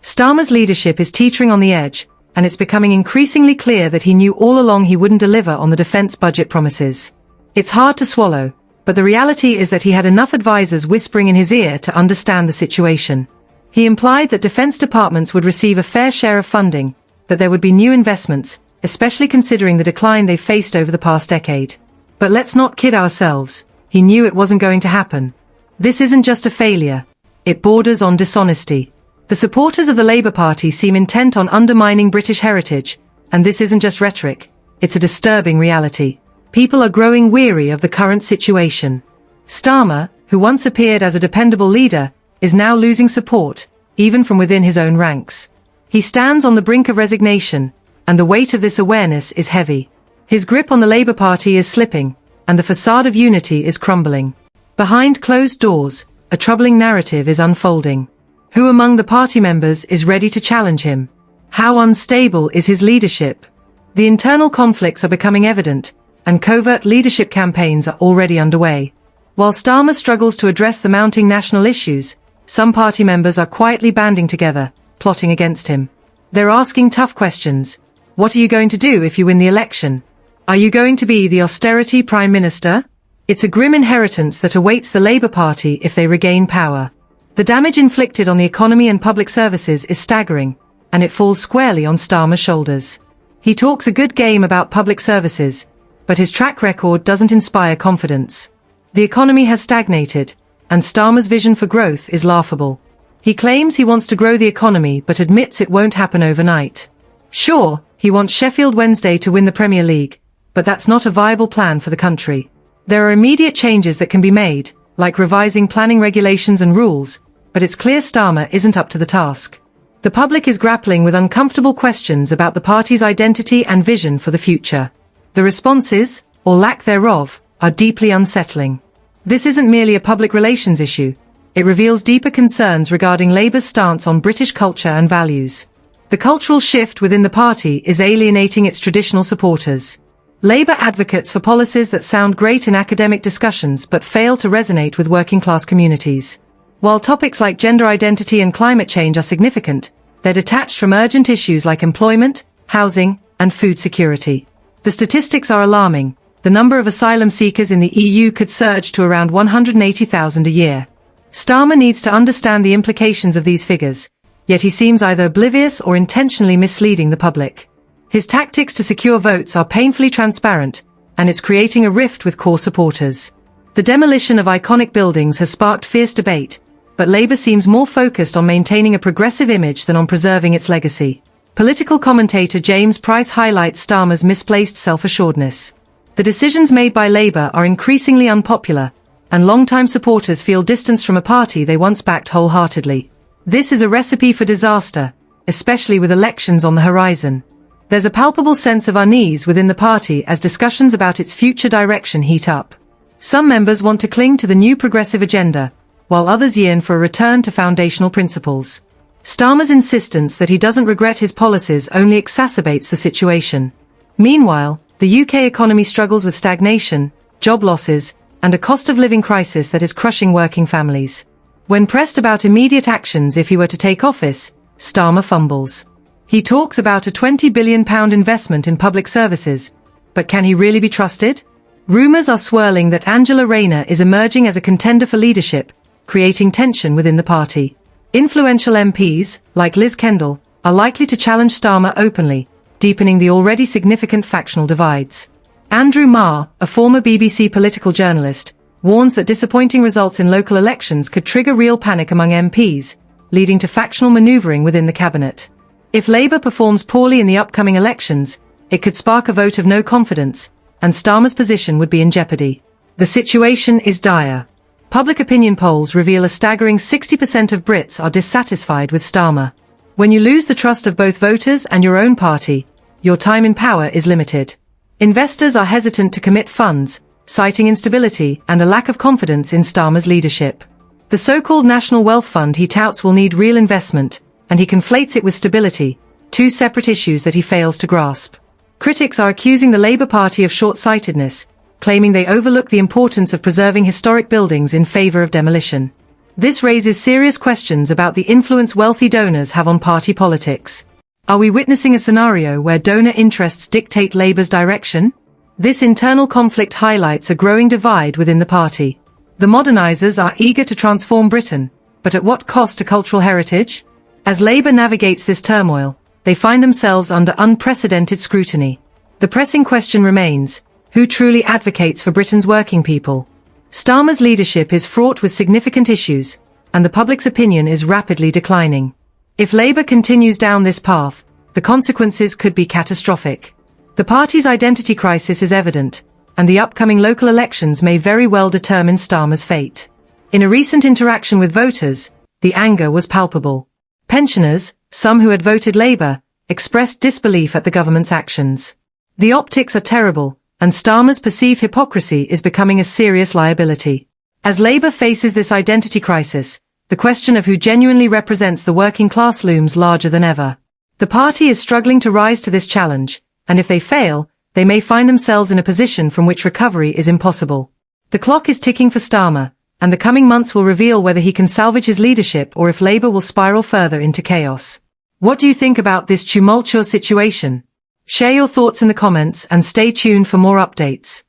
Starmer's leadership is teetering on the edge, and it's becoming increasingly clear that he knew all along he wouldn't deliver on the defense budget promises. It's hard to swallow, but the reality is that he had enough advisors whispering in his ear to understand the situation. He implied that defense departments would receive a fair share of funding, that there would be new investments, especially considering the decline they've faced over the past decade. But let's not kid ourselves, he knew it wasn't going to happen. This isn't just a failure, it borders on dishonesty. The supporters of the Labour Party seem intent on undermining British heritage, and this isn't just rhetoric, it's a disturbing reality. People are growing weary of the current situation. Starmer, who once appeared as a dependable leader, is now losing support, even from within his own ranks. He stands on the brink of resignation, and the weight of this awareness is heavy. His grip on the Labour Party is slipping, and the facade of unity is crumbling. Behind closed doors, a troubling narrative is unfolding. Who among the party members is ready to challenge him? How unstable is his leadership? The internal conflicts are becoming evident, and covert leadership campaigns are already underway. While Starmer struggles to address the mounting national issues, some party members are quietly banding together, plotting against him. They're asking tough questions. What are you going to do if you win the election? Are you going to be the austerity Prime Minister? It's a grim inheritance that awaits the Labour Party if they regain power. The damage inflicted on the economy and public services is staggering, and it falls squarely on Starmer's shoulders. He talks a good game about public services, but his track record doesn't inspire confidence. The economy has stagnated, and Starmer's vision for growth is laughable. He claims he wants to grow the economy but admits it won't happen overnight. Sure, he wants Sheffield Wednesday to win the Premier League, but that's not a viable plan for the country. There are immediate changes that can be made, like revising planning regulations and rules, but it's clear Starmer isn't up to the task. The public is grappling with uncomfortable questions about the party's identity and vision for the future. The responses, or lack thereof, are deeply unsettling. This isn't merely a public relations issue, it reveals deeper concerns regarding Labour's stance on British culture and values. The cultural shift within the party is alienating its traditional supporters. Labour advocates for policies that sound great in academic discussions but fail to resonate with working-class communities. While topics like gender identity and climate change are significant, they're detached from urgent issues like employment, housing, and food security. The statistics are alarming. The number of asylum seekers in the EU could surge to around 180,000 a year. Starmer needs to understand the implications of these figures, yet he seems either oblivious or intentionally misleading the public. His tactics to secure votes are painfully transparent, and it's creating a rift with core supporters. The demolition of iconic buildings has sparked fierce debate, but Labour seems more focused on maintaining a progressive image than on preserving its legacy. Political commentator James Price highlights Starmer's misplaced self-assuredness. The decisions made by Labour are increasingly unpopular, and long-time supporters feel distanced from a party they once backed wholeheartedly. This is a recipe for disaster, especially with elections on the horizon. There's a palpable sense of unease within the party as discussions about its future direction heat up. Some members want to cling to the new progressive agenda, while others yearn for a return to foundational principles. Starmer's insistence that he doesn't regret his policies only exacerbates the situation. Meanwhile, the UK economy struggles with stagnation, job losses, and a cost of living crisis that is crushing working families. When pressed about immediate actions if he were to take office, Starmer fumbles. He talks about a £20 billion investment in public services, but can he really be trusted? Rumours are swirling that Angela Rayner is emerging as a contender for leadership, creating tension within the party. Influential MPs, like Liz Kendall, are likely to challenge Starmer openly, deepening the already significant factional divides. Andrew Marr, a former BBC political journalist, warns that disappointing results in local elections could trigger real panic among MPs, leading to factional manoeuvring within the cabinet. If Labour performs poorly in the upcoming elections, it could spark a vote of no confidence, and Starmer's position would be in jeopardy. The situation is dire. Public opinion polls reveal a staggering 60% of Brits are dissatisfied with Starmer. When you lose the trust of both voters and your own party, your time in power is limited. Investors are hesitant to commit funds, citing instability and a lack of confidence in Starmer's leadership. The so-called National Wealth Fund he touts will need real investment, and he conflates it with stability, two separate issues that he fails to grasp. Critics are accusing the Labour Party of short-sightedness, claiming they overlook the importance of preserving historic buildings in favour of demolition. This raises serious questions about the influence wealthy donors have on party politics. Are we witnessing a scenario where donor interests dictate Labour's direction? This internal conflict highlights a growing divide within the party. The modernisers are eager to transform Britain, but at what cost to cultural heritage? As Labour navigates this turmoil, they find themselves under unprecedented scrutiny. The pressing question remains, who truly advocates for Britain's working people? Starmer's leadership is fraught with significant issues, and the public's opinion is rapidly declining. If Labour continues down this path, the consequences could be catastrophic. The party's identity crisis is evident, and the upcoming local elections may very well determine Starmer's fate. In a recent interaction with voters, the anger was palpable. Pensioners, some who had voted Labour, expressed disbelief at the government's actions. The optics are terrible, and Starmer's perceived hypocrisy is becoming a serious liability. As Labour faces this identity crisis, the question of who genuinely represents the working class looms larger than ever. The party is struggling to rise to this challenge, and if they fail, they may find themselves in a position from which recovery is impossible. The clock is ticking for Starmer, and the coming months will reveal whether he can salvage his leadership or if Labour will spiral further into chaos. What do you think about this tumultuous situation? Share your thoughts in the comments and stay tuned for more updates.